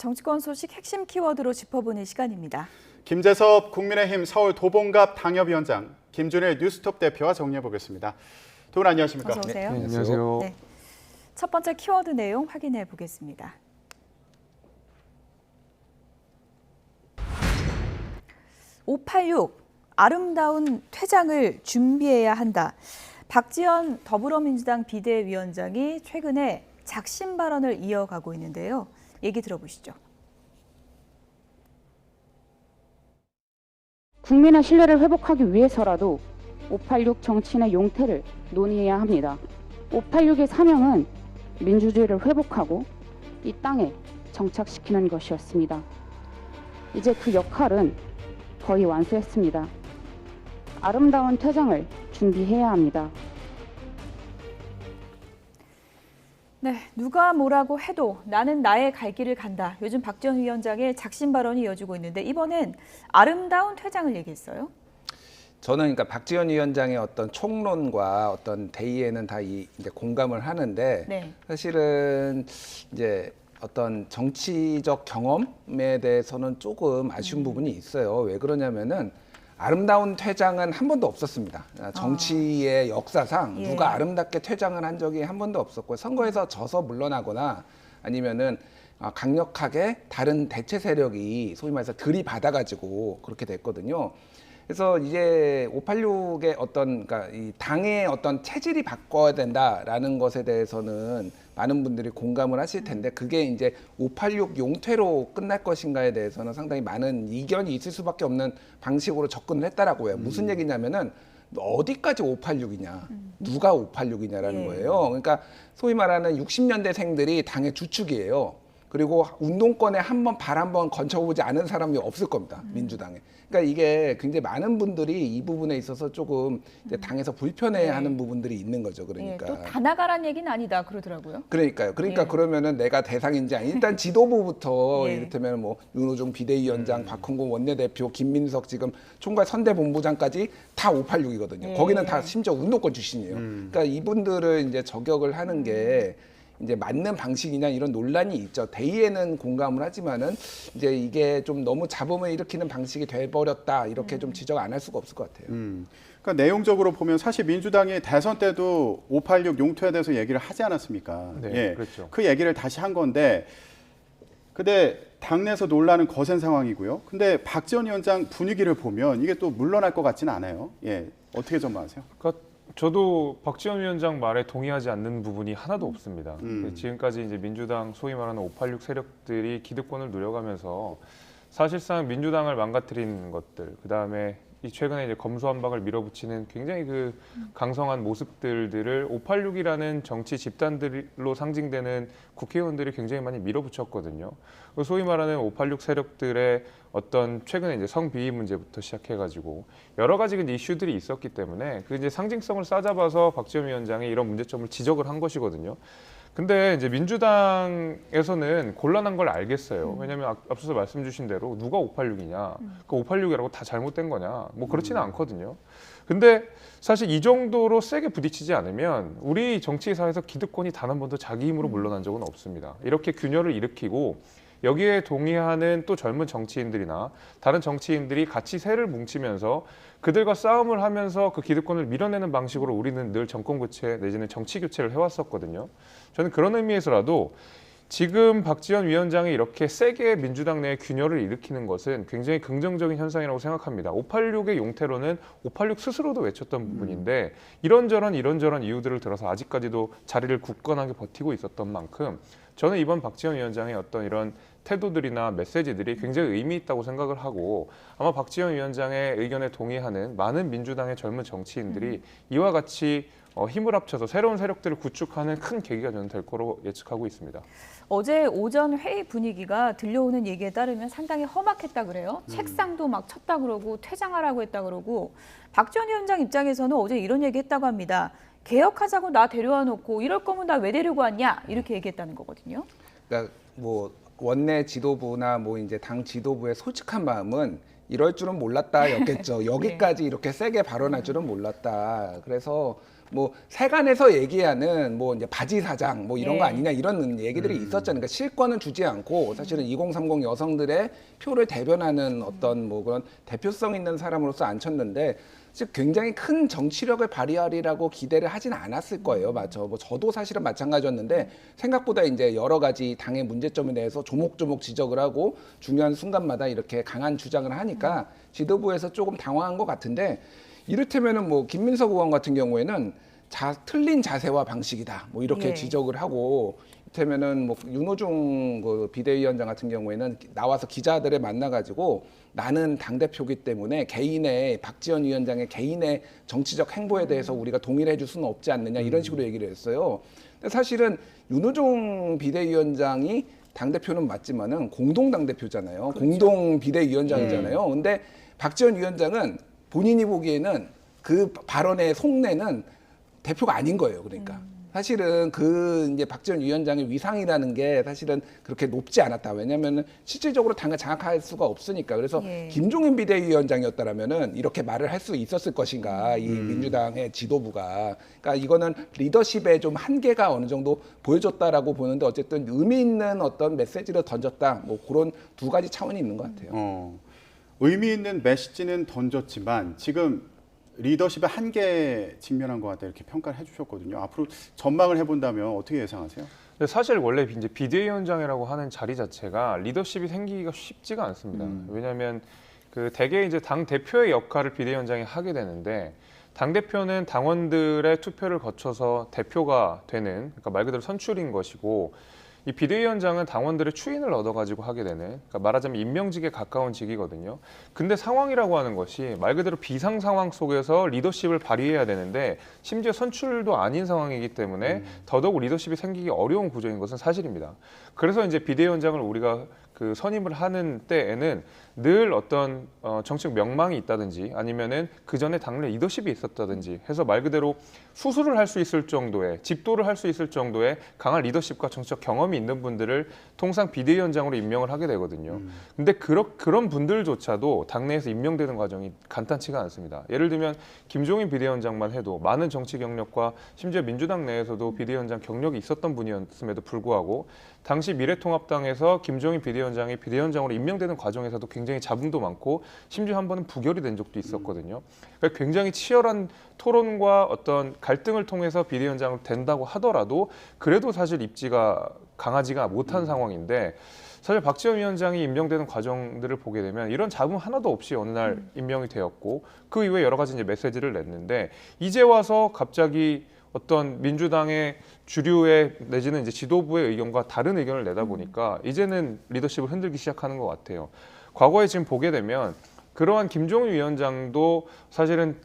정치권 소식 핵심 키워드로 짚어보는 시간입니다. 김재섭 국민의힘 서울 도봉갑 당협위원장, 김준일 뉴스톱 대표와 정리해보겠습니다. 두 분 안녕하십니까? 어서 오세요. 네, 안녕하세요. 네. 첫 번째 키워드 내용 확인해 보겠습니다. (586) 아름다운 퇴장을 준비해야 한다. 박지원 더불어민주당 비대위원장이 최근에 작심 발언을 이어가고 있는데요. 얘기 들어보시죠. 국민의 신뢰를 회복하기 위해서라도 586 정치인의 용태를 논의해야 합니다. 586의 사명은 민주주의를 회복하고 이 땅에 정착시키는 것이었습니다. 이제 그 역할은 거의 완수했습니다. 아름다운 퇴장을 준비해야 합니다. 네, 누가 뭐라고 해도 나는 나의 갈 길을 간다. 요즘 박지원 위원장의 작심 발언이 이어지고 있는데 이번엔 아름다운 퇴장을 얘기했어요. 저는 그러니까 박지원 위원장의 어떤 총론과 어떤 대의에는 다 이제 공감을 하는데 네. 사실은 이제 어떤 정치적 경험에 대해서는 조금 아쉬운 부분이 있어요. 왜 그러냐면은 아름다운 퇴장은 한 번도 없었습니다. 정치의 역사상 예. 누가 아름답게 퇴장을 한 적이 한 번도 없었고 선거에서 져서 물러나거나 아니면은 강력하게 다른 대체 세력이 소위 말해서 들이받아가지고 그렇게 됐거든요. 그래서 이제 586의 어떤 그러니까 이 당의 어떤 체질이 바꿔야 된다라는 것에 대해서는 많은 분들이 공감을 하실 텐데 그게 이제 586 용퇴로 끝날 것인가에 대해서는 상당히 많은 이견이 있을 수밖에 없는 방식으로 접근을 했다라고 해요. 무슨 얘기냐면은 어디까지 586이냐, 누가 586이냐라는 예. 거예요. 그러니까 소위 말하는 60년대생들이 당의 주축이에요. 그리고 운동권에 발 한번 건쳐보지 않은 사람이 없을 겁니다. 민주당에. 그러니까 이게 굉장히 많은 분들이 이 부분에 있어서 조금 이제 당에서 불편해하는 부분들이 있는 거죠. 그러니까. 또 다 나가란 얘기는 아니다 그러더라고요. 그러니까요. 그러니까 예. 그러면은 내가 대상인지 아니 일단 지도부부터 예. 이를테면 뭐 윤호중 비대위원장, 박홍근 원내대표, 김민석 지금 총괄 선대본부장까지 다 586이거든요. 예. 거기는 다 심지어 운동권 출신이에요. 그러니까 이분들을 이제 저격을 하는 게 이제 맞는 방식이냐 이런 논란이 있죠. 대의에는 공감을 하지만은 이제 이게 좀 너무 잡음을 일으키는 방식이 돼버렸다 이렇게 좀 지적 안 할 수가 없을 것 같아요. 그러니까 내용적으로 보면 사실 민주당이 대선 때도 586 용퇴에 대해서 얘기를 하지 않았습니까? 네, 예, 그렇죠. 그 얘기를 다시 한 건데, 근데 당내에서 논란은 거센 상황이고요. 근데 박지원 위원장 분위기를 보면 이게 또 물러날 것 같지는 않아요. 예, 어떻게 전망하세요? 그러니까 저도 박지원 위원장 말에 동의하지 않는 부분이 하나도 없습니다. 음. 지금까지 이제 민주당 소위 말하는 586 세력들이 기득권을 누려가면서 사실상 민주당을 망가뜨린 것들, 그 다음에 이 최근에 이제 검수완박을 밀어붙이는 굉장히 그 강성한 모습들을 586이라는 정치 집단들로 상징되는 국회의원들이 굉장히 많이 밀어붙였거든요. 소위 말하는 586 세력들의 어떤 최근에 이제 성비위 문제부터 시작해가지고 여러 가지 이제 이슈들이 있었기 때문에 그 이제 상징성을 싸잡아서 박지원 위원장이 이런 문제점을 지적을 한 것이거든요. 근데 이제 민주당에서는 곤란한 걸 알겠어요. 왜냐하면 앞서서 말씀 주신 대로 누가 586이냐, 그 586이라고 다 잘못된 거냐, 뭐 그렇지는 않거든요. 근데 사실 이 정도로 세게 부딪히지 않으면 우리 정치사에서 기득권이 단 한 번도 자기 힘으로 물러난 적은 없습니다. 이렇게 균열을 일으키고 여기에 동의하는 또 젊은 정치인들이나 다른 정치인들이 같이 세를 뭉치면서 그들과 싸움을 하면서 그 기득권을 밀어내는 방식으로 우리는 늘 정권 교체 내지는 정치 교체를 해왔었거든요. 저는 그런 의미에서라도 지금 박지원 위원장이 이렇게 세게 민주당 내 균열을 일으키는 것은 굉장히 긍정적인 현상이라고 생각합니다. 586의 용태로는 586 스스로도 외쳤던 부분인데 이런저런 이유들을 들어서 아직까지도 자리를 굳건하게 버티고 있었던 만큼 저는 이번 박지원 위원장의 어떤 이런 태도들이나 메시지들이 굉장히 의미 있다고 생각을 하고 아마 박지원 위원장의 의견에 동의하는 많은 민주당의 젊은 정치인들이 이와 같이 힘을 합쳐서 새로운 세력들을 구축하는 큰 계기가 저는 될 거로 예측하고 있습니다. 어제 오전 회의 분위기가 들려오는 얘기에 따르면 상당히 험악했다 그래요. 책상도 막 쳤다 그러고 퇴장하라고 했다 그러고 박지원 위원장 입장에서는 어제 이런 얘기 했다고 합니다. 개혁하자고 나 데려와 놓고 이럴 거면 나 왜 데리고 왔냐 이렇게 얘기했다는 거거든요. 그러니까 뭐 원내 지도부나 뭐 이제 당 지도부의 솔직한 마음은 이럴 줄은 몰랐다였겠죠. 여기까지 이렇게 세게 발언할 줄은 몰랐다. 그래서 뭐 세간에서 얘기하는 뭐 이제 바지 사장 뭐 이런 거 아니냐 이런 얘기들이 있었잖아요. 그러니까 실권은 주지 않고 사실은 2030 여성들의 표를 대변하는 어떤 뭐 그런 대표성 있는 사람으로서 앉혔는데 즉 굉장히 큰 정치력을 발휘하리라고 기대를 하진 않았을 거예요. 맞죠. 뭐 저도 사실은 마찬가지였는데 생각보다 이제 여러 가지 당의 문제점에 대해서 조목조목 지적을 하고 중요한 순간마다 이렇게 강한 주장을 하니까 지도부에서 조금 당황한 것 같은데 이를테면은 뭐 김민석 의원 같은 경우에는 틀린 자세와 방식이다. 뭐 이렇게 예. 지적을 하고 이를테면은 뭐 윤호중 그 비대위원장 같은 경우에는 나와서 기자들을 만나가지고 나는 당대표기 때문에 박지원 위원장의 개인의 정치적 행보에 대해서 우리가 동의를 해줄 수는 없지 않느냐 이런 식으로 얘기를 했어요. 근데 사실은 윤호중 비대위원장이 당대표는 맞지만은 공동 당대표잖아요. 그렇죠. 공동 비대위원장이잖아요. 근데 박지원 위원장은 본인이 보기에는 그 발언의 속내는 대표가 아닌 거예요. 그러니까 사실은 그 이제 박지원 위원장의 위상이라는 게 사실은 그렇게 높지 않았다. 왜냐하면 실질적으로 당을 장악할 수가 없으니까. 그래서 예. 김종인 비대위원장이었다라면은 이렇게 말을 할 수 있었을 것인가 이 민주당의 지도부가. 그러니까 이거는 리더십의 좀 한계가 어느 정도 보여줬다라고 보는데 어쨌든 의미 있는 어떤 메시지를 던졌다. 뭐 그런 두 가지 차원이 있는 것 같아요. 의미 있는 메시지는 던졌지만 지금 리더십의 한계에 직면한 것 같다 이렇게 평가를 해주셨거든요. 앞으로 전망을 해본다면 어떻게 예상하세요? 근데 사실 원래 이제 비대위원장이라고 하는 자리 자체가 리더십이 생기기가 쉽지가 않습니다. 왜냐하면 그 대개 이제 당 대표의 역할을 비대위원장이 하게 되는데 당 대표는 당원들의 투표를 거쳐서 대표가 되는, 그러니까 말 그대로 선출인 것이고. 이 비대위원장은 당원들의 추인을 얻어가지고 하게 되는, 그러니까 말하자면 임명직에 가까운 직이거든요. 근데 상황이라고 하는 것이 말 그대로 비상 상황 속에서 리더십을 발휘해야 되는데 심지어 선출도 아닌 상황이기 때문에 더더욱 리더십이 생기기 어려운 구조인 것은 사실입니다. 그래서 이제 비대위원장을 우리가 그 선임을 하는 때에는 늘 어떤 정책 명망이 있다든지 아니면은 그 전에 당 내 리더십이 있었다든지 해서 말 그대로 수술을 할 수 있을 정도의, 집도를 할 수 있을 정도의 강한 리더십과 정치적 경험이 있는 분들을 통상 비대위원장으로 임명을 하게 되거든요. 근데 그런 분들조차도 당내에서 임명되는 과정이 간단치가 않습니다. 예를 들면 김종인 비대위원장만 해도 많은 정치 경력과 심지어 민주당 내에서도 비대위원장 경력이 있었던 분이었음에도 불구하고 당시 미래통합당에서 김종인 비대위원장이 비대위원장으로 임명되는 과정에서도 굉장히 잡음도 많고 심지어 한 번은 부결이 된 적도 있었거든요. 그러니까 굉장히 치열한 토론과 어떤 갈등을 통해서 비대위원장을 된다고 하더라도 그래도 사실 입지가 강하지가 못한 상황인데 사실 박지원 위원장이 임명되는 과정들을 보게 되면 이런 잡음 하나도 없이 어느 날 임명이 되었고 그 이후에 여러 가지 이제 메시지를 냈는데 이제 와서 갑자기 어떤 민주당의 주류의 내지는 이제 지도부의 의견과 다른 의견을 내다 보니까 이제는 리더십을 흔들기 시작하는 것 같아요. 과거에 지금 보게 되면 그러한 김종인 위원장도 사실은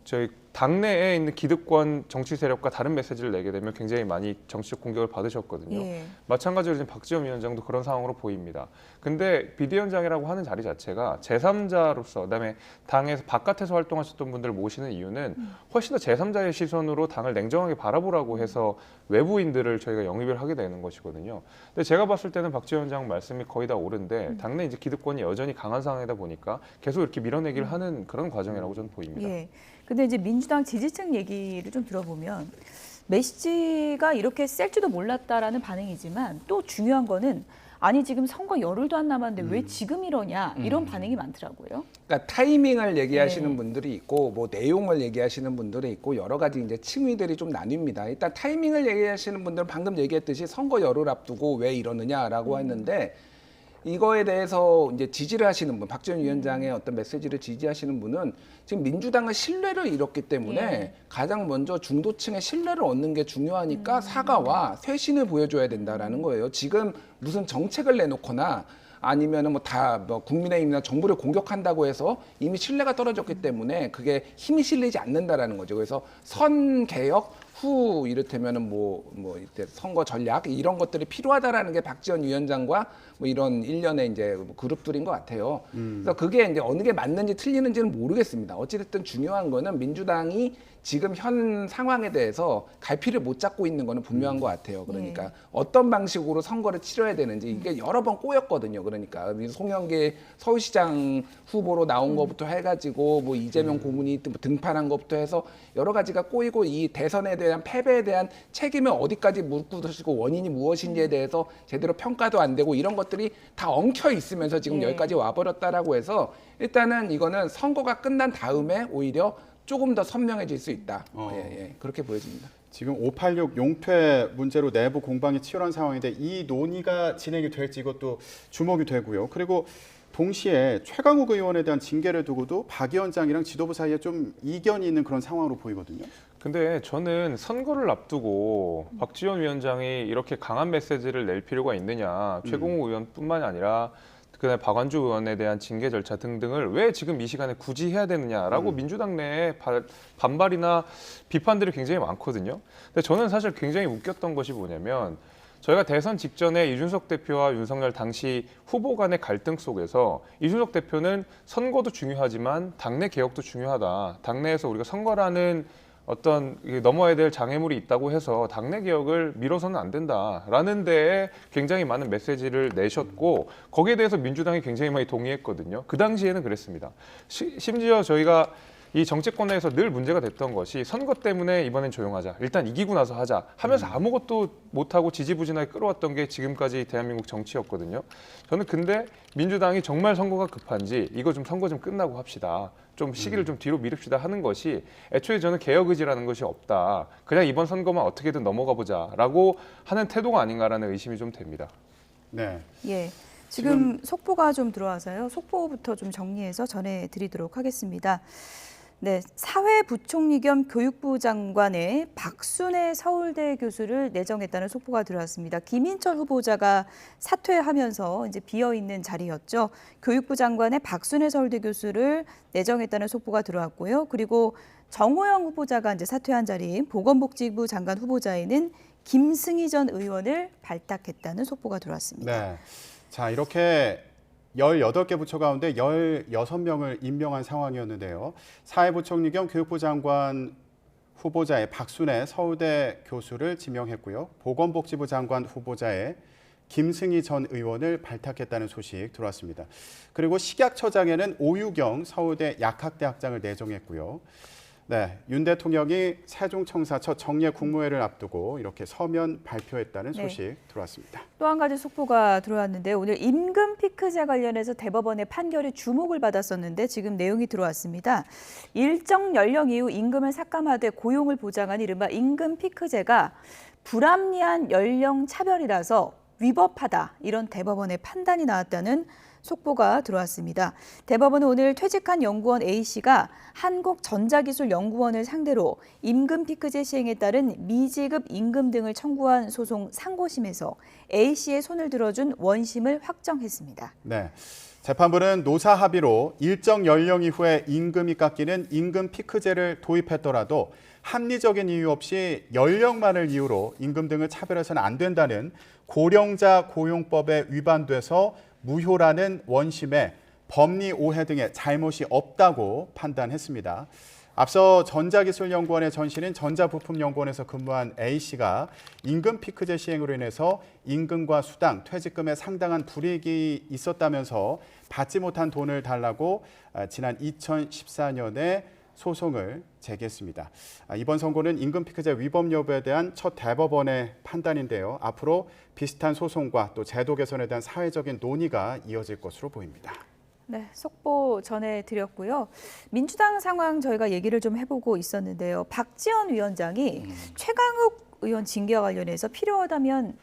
저희 당내에 있는 기득권 정치 세력과 다른 메시지를 내게 되면 굉장히 많이 정치적 공격을 받으셨거든요. 예. 마찬가지로 지금 박지원 위원장도 그런 상황으로 보입니다. 근데 비대위원장이라고 하는 자리 자체가 제3자로서 그다음에 당에서 바깥에서 활동하셨던 분들을 모시는 이유는 훨씬 더 제3자의 시선으로 당을 냉정하게 바라보라고 해서 외부인들을 저희가 영입을 하게 되는 것이거든요. 근데 제가 봤을 때는 박지원 위원장 말씀이 거의 다 옳은데 당내 이제 기득권이 여전히 강한 상황이다 보니까 계속 이렇게 밀어내기를 하는 그런 과정이라고 저는 보입니다. 예. 근데 이제 민주당 지지층 얘기를 좀 들어보면 메시지가 이렇게 셀지도 몰랐다라는 반응이지만 또 중요한 거는 아니 지금 선거 열흘도 안 남았는데 왜 지금 이러냐 이런 반응이 많더라고요. 그러니까 타이밍을 얘기하시는 네. 분들이 있고 뭐 내용을 얘기하시는 분들이 있고 여러 가지 이제 층위들이 좀 나뉩니다. 일단 타이밍을 얘기하시는 분들은 방금 얘기했듯이 선거 열흘 앞두고 왜 이러느냐라고 했는데 이거에 대해서 이제 지지를 하시는 분, 박지원 위원장의 어떤 메시지를 지지하시는 분은 지금 민주당의 신뢰를 잃었기 때문에 예. 가장 먼저 중도층의 신뢰를 얻는 게 중요하니까 사과와 쇄신을 보여줘야 된다라는 거예요. 지금 무슨 정책을 내놓거나 아니면은 뭐 국민의힘이나 정부를 공격한다고 해서 이미 신뢰가 떨어졌기 때문에 그게 힘이 실리지 않는다라는 거죠. 그래서 선 개혁 후 이를테면은 뭐 이때 선거 전략 이런 것들이 필요하다라는 게 박지원 위원장과 뭐 이런 일련의 이제 그룹들인 것 같아요. 그래서 그게 이제 어느 게 맞는지 틀리는지는 모르겠습니다. 어찌됐든 중요한 거는 민주당이 지금 현 상황에 대해서 갈피를 못 잡고 있는 거는 분명한 것 같아요. 그러니까 어떤 방식으로 선거를 치러야 되는지 이게 여러 번 꼬였거든요. 그러니까 송영길 서울시장 후보로 나온 것부터 해가지고 뭐 이재명 고문이 등판한 것부터 해서 여러 가지가 꼬이고 이 대선에 대한 패배에 대한 책임을 어디까지 묻고 두시고 원인이 무엇인지에 대해서 제대로 평가도 안 되고 이런 것들이 다 엉켜 있으면서 지금 여기까지 와버렸다라고 해서 일단은 이거는 선거가 끝난 다음에 오히려 조금 더 선명해질 수 있다. 그렇게 보여집니다. 지금 586 용퇴 문제로 내부 공방이 치열한 상황인데 이 논의가 진행이 될지 이것도 주목이 되고요. 그리고 동시에 최강욱 의원에 대한 징계를 두고도 박 위원장이랑 지도부 사이에 좀 이견이 있는 그런 상황으로 보이거든요. 근데 저는 선거를 앞두고 박지원 위원장이 이렇게 강한 메시지를 낼 필요가 있느냐. 최강욱 의원뿐만이 아니라 그다음에 박완주 의원에 대한 징계 절차 등등을 왜 지금 이 시간에 굳이 해야 되느냐라고 민주당 내에 반발이나 비판들이 굉장히 많거든요. 근데 저는 사실 굉장히 웃겼던 것이 뭐냐면 저희가 대선 직전에 이준석 대표와 윤석열 당시 후보 간의 갈등 속에서 이준석 대표는 선거도 중요하지만 당내 개혁도 중요하다. 당내에서 우리가 선거라는 어떤 넘어야 될 장애물이 있다고 해서 당내 개혁을 미뤄서는 안 된다라는 데에 굉장히 많은 메시지를 내셨고 거기에 대해서 민주당이 굉장히 많이 동의했거든요. 그 당시에는 그랬습니다. 심지어 저희가 이 정치권 내에서 늘 문제가 됐던 것이 선거 때문에 이번엔 조용하자. 일단 이기고 나서 하자 하면서 아무것도 못하고 지지부진하게 끌어왔던 게 지금까지 대한민국 정치였거든요. 저는 근데 민주당이 정말 선거가 급한지 이거 좀 선거 좀 끝나고 합시다. 좀 시기를 좀 뒤로 미룹시다 하는 것이 애초에 저는 개혁 의지라는 것이 없다. 그냥 이번 선거만 어떻게든 넘어가 보자라고 하는 태도가 아닌가라는 의심이 좀 됩니다. 네. 예. 지금 속보가 좀 들어와서요. 속보부터 좀 정리해서 전해드리도록 하겠습니다. 네, 사회부총리 겸 교육부 장관의 박순애 서울대 교수를 내정했다는 속보가 들어왔습니다. 김인철 후보자가 사퇴하면서 이제 비어 있는 자리였죠. 교육부 장관의 박순애 서울대 교수를 내정했다는 속보가 들어왔고요. 그리고 정호영 후보자가 이제 사퇴한 자리인 보건복지부 장관 후보자에는 김승희 전 의원을 발탁했다는 속보가 들어왔습니다. 네. 자, 이렇게 18개 부처 가운데 16명을 임명한 상황이었는데요. 사회부총리 겸 교육부 장관 후보자의 박순애 서울대 교수를 지명했고요. 보건복지부 장관 후보자의 김승희 전 의원을 발탁했다는 소식 들어왔습니다. 그리고 식약처장에는 오유경 서울대 약학대학장을 내정했고요. 네, 윤 대통령이 세종청사 첫 정례 국무회를 앞두고 이렇게 서면 발표했다는 소식 들어왔습니다. 또 한 가지 속보가 들어왔는데 오늘 임금 피크제 관련해서 대법원의 판결이 주목을 받았었는데 지금 내용이 들어왔습니다. 일정 연령 이후 임금을 삭감하되 고용을 보장하는 이른바 임금 피크제가 불합리한 연령 차별이라서 위법하다. 이런 대법원의 판단이 나왔다는 속보가 들어왔습니다. 대법원은 오늘 퇴직한 연구원 A씨가 한국전자기술연구원을 상대로 임금 피크제 시행에 따른 미지급 임금 등을 청구한 소송 상고심에서 A씨의 손을 들어준 원심을 확정했습니다. 네. 재판부는 노사 합의로 일정 연령 이후에 임금이 깎이는 임금 피크제를 도입했더라도 합리적인 이유 없이 연령만을 이유로 임금 등을 차별해서는 안 된다는 고령자 고용법에 위반돼서 무효라는 원심에 법리 오해 등의 잘못이 없다고 판단했습니다. 앞서 전자기술연구원의 전신인 전자부품연구원에서 근무한 A씨가 임금 피크제 시행으로 인해서 임금과 수당, 퇴직금에 상당한 불이익이 있었다면서 받지 못한 돈을 달라고 지난 2014년에 소송을 제기했습니다. 이번 선고는 임금 피크제 위법 여부에 대한 첫 대법원의 판단인데요. 앞으로 비슷한 소송과 또 제도 개선에 대한 사회적인 논의가 이어질 것으로 보입니다. 네, 속보 전해드렸고요. 민주당 상황 저희가 얘기를 좀 해보고 있었는데요. 박지원 위원장이 최강욱 의원 징계와 관련해서 필요하다면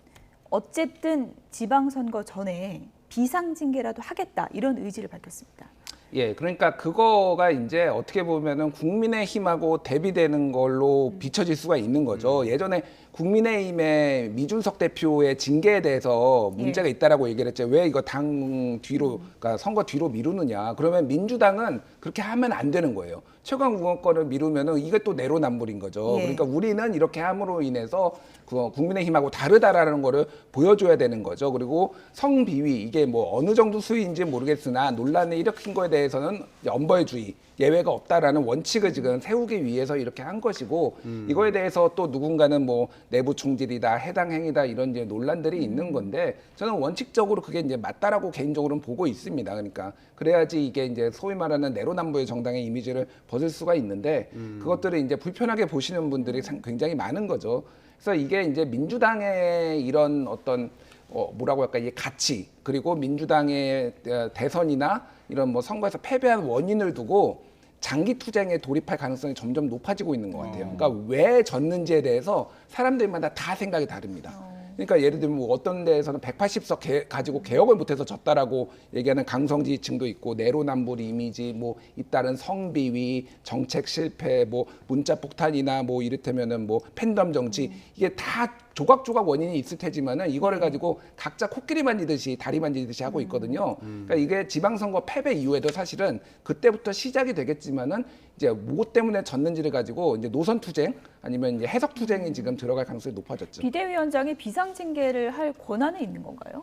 어쨌든 지방선거 전에 비상징계라도 하겠다 이런 의지를 밝혔습니다. 예, 그러니까 그거가 이제 어떻게 보면은 국민의힘하고 대비되는 걸로 비춰질 수가 있는 거죠. 예전에 국민의힘의 미준석 대표의 징계에 대해서 문제가 있다라고 얘기를 했죠. 왜 이거 당 뒤로, 그러니까 선거 뒤로 미루느냐. 그러면 민주당은 그렇게 하면 안 되는 거예요. 최강 구원권을 미루면은 이게 또 내로남불인 거죠. 예. 그러니까 우리는 이렇게 함으로 인해서 그 국민의힘하고 다르다라는 거를 보여줘야 되는 거죠. 그리고 성비위 이게 뭐 어느 정도 수위인지 모르겠으나 논란을 일으킨 거에 대해서는 엄벌주의 예외가 없다라는 원칙을 지금 세우기 위해서 이렇게 한 것이고 이거에 대해서 또 누군가는 뭐 내부 총질이다 해당 행위다 이런 이제 논란들이 있는 건데 저는 원칙적으로 그게 이제 맞다라고 개인적으로는 보고 있습니다. 그러니까 그래야지 이게 이제 소위 말하는 내로남불 정당의 이미지를 벗을 수가 있는데 그것들을 이제 불편하게 보시는 분들이 굉장히 많은 거죠. 그래서 이게 이제 민주당의 이런 어떤 뭐라고 할까 이 가치 그리고 민주당의 대선이나 이런 뭐 선거에서 패배한 원인을 두고 장기 투쟁에 돌입할 가능성이 점점 높아지고 있는 것 같아요. 그러니까 왜 졌는지에 대해서 사람들마다 다 생각이 다릅니다. 그러니까 예를 들면 뭐 어떤 데에서는 180석 가지고 개혁을 못해서 졌다라고 얘기하는 강성지지층도 있고 내로남불 이미지, 뭐 잇따른 성비위, 정책 실패, 뭐 문자 폭탄이나 뭐 이를테면은 뭐 팬덤 정치 이게 다 조각조각 원인이 있을 테지만은 이거를 가지고 각자 코끼리 만지듯이 다리 만지듯이 하고 있거든요. 그러니까 이게 지방선거 패배 이후에도 사실은 그때부터 시작이 되겠지만은 이제 뭐 때문에 졌는지를 가지고 이제 노선 투쟁 아니면 이제 해석 투쟁이 지금 들어갈 가능성이 높아졌죠. 비대위원장이 비상징계를 할 권한은 있는 건가요?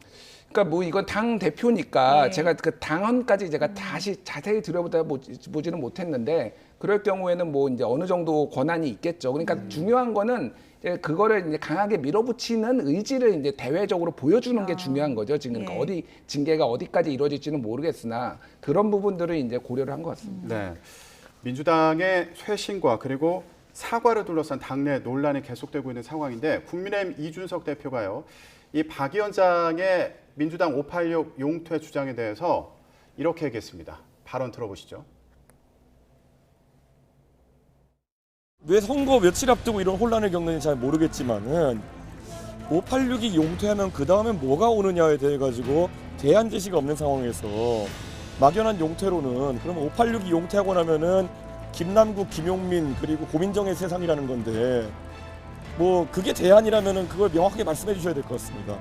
그러니까 뭐 이건 당 대표니까 네. 제가 그 당헌까지 제가 다시 자세히 들여보다 보지는 못했는데 그럴 경우에는 뭐 이제 어느 정도 권한이 있겠죠. 그러니까 중요한 거는 이제 그거를 이제 강하게 밀어붙이는 의지를 이제 대외적으로 보여주는 게 중요한 거죠. 지금 그러니까 어디 징계가 어디까지 이루어질지는 모르겠으나 그런 부분들을 이제 고려를 한 것 같습니다. 네. 민주당의 쇄신과 그리고 사과를 둘러싼 당내 논란이 계속되고 있는 상황인데 국민의힘 이준석 대표가요. 이 박 위원장의 민주당 586 용퇴 주장에 대해서 이렇게 얘기했습니다. 발언 들어보시죠. 왜 선거 며칠 앞두고 이런 혼란을 겪는지 잘 모르겠지만은 586이 용퇴하면 그 다음엔 뭐가 오느냐에 대해 가지고 대안 제시가 없는 상황에서 막연한 용퇴로는 그러면 586이 용퇴하고 나면은 김남국, 김용민 그리고 고민정의 세상이라는 건데 뭐 그게 대안이라면은 그걸 명확하게 말씀해 주셔야 될 것 같습니다.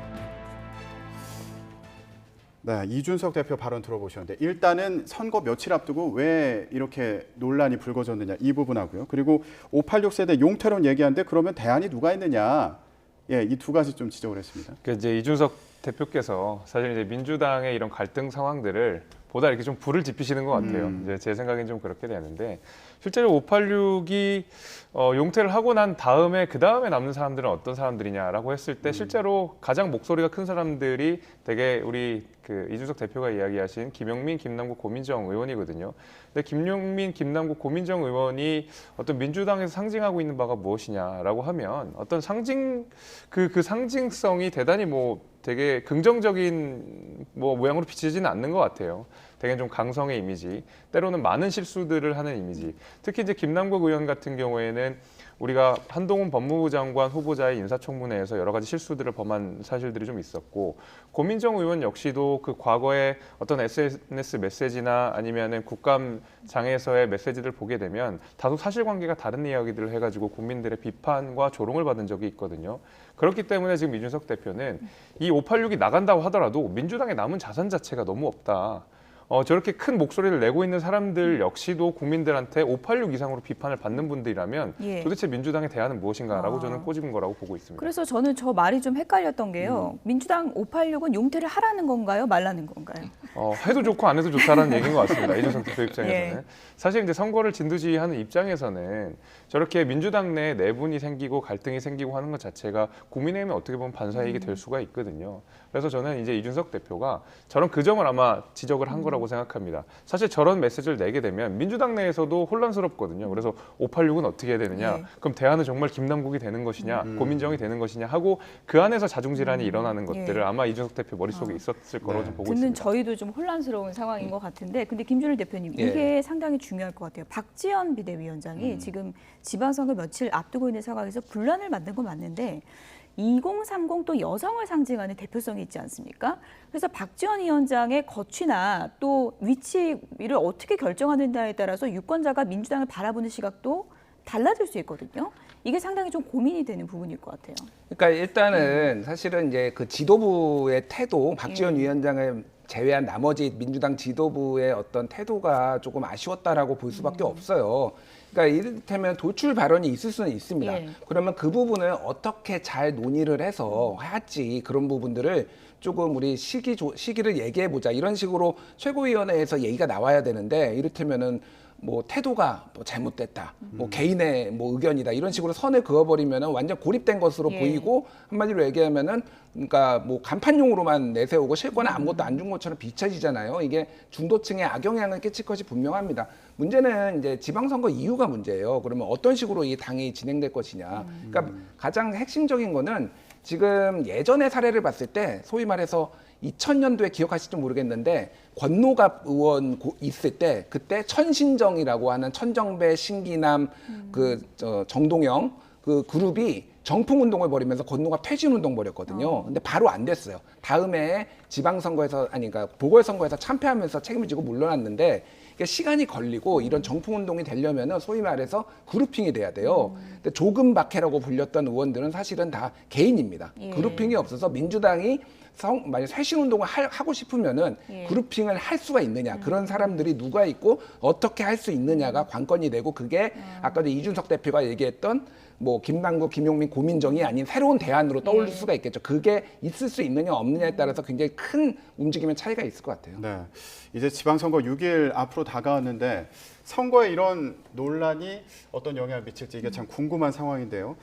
네, 이준석 대표 발언 들어보셨는데 일단은 선거 며칠 앞두고 왜 이렇게 논란이 불거졌느냐 이 부분하고요. 그리고 586 세대 용퇴론 얘기하는데 그러면 대안이 누가 있느냐? 예, 이 두 가지 좀 지적을 했습니다. 그 이제 이준석 대표께서 사실 이제 민주당의 이런 갈등 상황들을 보다 이렇게 좀 불을 지피시는 것 같아요. 이제 제 생각엔 좀 그렇게 되는데 실제로 586이 용퇴를 하고 난 다음에 그 다음에 남는 사람들은 어떤 사람들이냐라고 했을 때 실제로 가장 목소리가 큰 사람들이 되게 우리 그 이준석 대표가 이야기하신 김용민, 김남국, 고민정 의원이거든요. 근데 김용민, 김남국, 고민정 의원이 어떤 민주당에서 상징하고 있는 바가 무엇이냐라고 하면 어떤 그 상징성이 대단히 뭐 되게 긍정적인 뭐 모양으로 비치지는 않는 것 같아요. 되게 좀 강성의 이미지, 때로는 많은 실수들을 하는 이미지. 특히 이제 김남국 의원 같은 경우에는 우리가 한동훈 법무부 장관 후보자의 인사청문회에서 여러 가지 실수들을 범한 사실들이 좀 있었고, 고민정 의원 역시도 그 과거에 어떤 SNS 메시지나 아니면은 국감장에서의 메시지를 보게 되면 다소 사실관계가 다른 이야기들을 해가지고 국민들의 비판과 조롱을 받은 적이 있거든요. 그렇기 때문에 지금 이준석 대표는 이 586이 나간다고 하더라도 민주당에 남은 자산 자체가 너무 없다. 저렇게 큰 목소리를 내고 있는 사람들 역시도 국민들한테 586 이상으로 비판을 받는 분들이라면 예. 도대체 민주당의 대안은 무엇인가라고 저는 꼬집은 거라고 보고 있습니다. 그래서 저는 저 말이 좀 헷갈렸던 게요. 민주당 586은 용퇴를 하라는 건가요? 말라는 건가요? 해도 좋고 안 해도 좋다라는 얘기인 것 같습니다. 이준석 대표 입장에서는. 예. 사실 이제 선거를 진두지휘하는 입장에서는 저렇게 민주당 내 내분이 생기고 갈등이 생기고 하는 것 자체가 국민의힘에 어떻게 보면 반사이익이 될 수가 있거든요. 그래서 저는 이제 이준석 대표가 저런 그 점을 아마 지적을 한 거라고 생각합니다. 사실 저런 메시지를 내게 되면 민주당 내에서도 혼란스럽거든요. 그래서 586은 어떻게 해야 되느냐? 네. 그럼 대안은 정말 김남국이 되는 것이냐? 고민정이 되는 것이냐? 하고 그 안에서 자중질환이 일어나는 것들을 예. 아마 이준석 대표 머릿속에 있었을 거라고 좀 보고 듣는 있습니다. 저희도 좀 혼란스러운 상황인 것 같은데, 근데 김준일 대표님 예. 이게 상당히 중요할 것 같아요. 박지원 비대위원장이 지금 지방선거 며칠 앞두고 있는 상황에서 분란을 만든 건 맞는데 2030 또 여성을 상징하는 대표성이 있지 않습니까? 그래서 박지원 위원장의 거취나 또 위치를 어떻게 결정하느냐에 따라서 유권자가 민주당을 바라보는 시각도 달라질 수 있거든요. 이게 상당히 좀 고민이 되는 부분일 것 같아요. 그러니까 일단은 사실은 이제 그 지도부의 태도, 박지원 위원장을 제외한 나머지 민주당 지도부의 어떤 태도가 조금 아쉬웠다라고 볼 수밖에 없어요. 그러니까 이를테면 도출 발언이 있을 수는 있습니다. 예. 그러면 그 부분을 어떻게 잘 논의를 해서 할지 그런 부분들을 조금 우리 시기를 얘기해 보자 이런 식으로 최고위원회에서 얘기가 나와야 되는데 이를테면은 뭐 태도가 뭐 잘못됐다, 뭐 개인의 뭐 의견이다 이런 식으로 선을 그어버리면은 완전 고립된 것으로 예. 보이고 한마디로 얘기하면은 그러니까 뭐 간판용으로만 내세우고 실권은 아무것도 안 준 것처럼 비춰지잖아요. 이게 중도층에 악영향을 끼칠 것이 분명합니다. 문제는 이제 지방선거 이유가 문제예요. 그러면 어떤 식으로 이 당이 진행될 것이냐. 그러니까 가장 핵심적인 거는 지금 예전의 사례를 봤을 때 소위 말해서 2000년도에 기억하실지 모르겠는데 권노갑 의원 있을 때 그때 천신정이라고 하는 천정배, 신기남, 정동영 그 그룹이 정풍운동을 벌이면서 권노갑 퇴진운동 벌였거든요. 근데 바로 안 됐어요. 다음에 지방선거에서 그러니까 보궐선거에서 참패하면서 책임을 지고 물러났는데 이게 시간이 걸리고 이런 정풍운동이 되려면은 소위 말해서 그룹핑이 돼야 돼요. 근데 조금 박해라고 불렸던 의원들은 사실은 다 개인입니다. 예. 그룹핑이 없어서 민주당이 만약 쇄신운동을 하고 싶으면은 예. 그룹핑을 할 수가 있느냐 그런 사람들이 누가 있고 어떻게 할 수 있느냐가 관건이 되고 그게 아까도 이준석 대표가 얘기했던 뭐 김남국, 김용민, 고민정이 아닌 새로운 대안으로 떠올릴 수가 있겠죠. 그게 있을 수 있느냐 없느냐에 따라서 굉장히 큰 움직임의 차이가 있을 것 같아요. 네, 이제 지방선거 6일 앞으로 다가왔는데 선거에 이런 논란이 어떤 영향을 미칠지 이게 참 궁금한 상황인데요.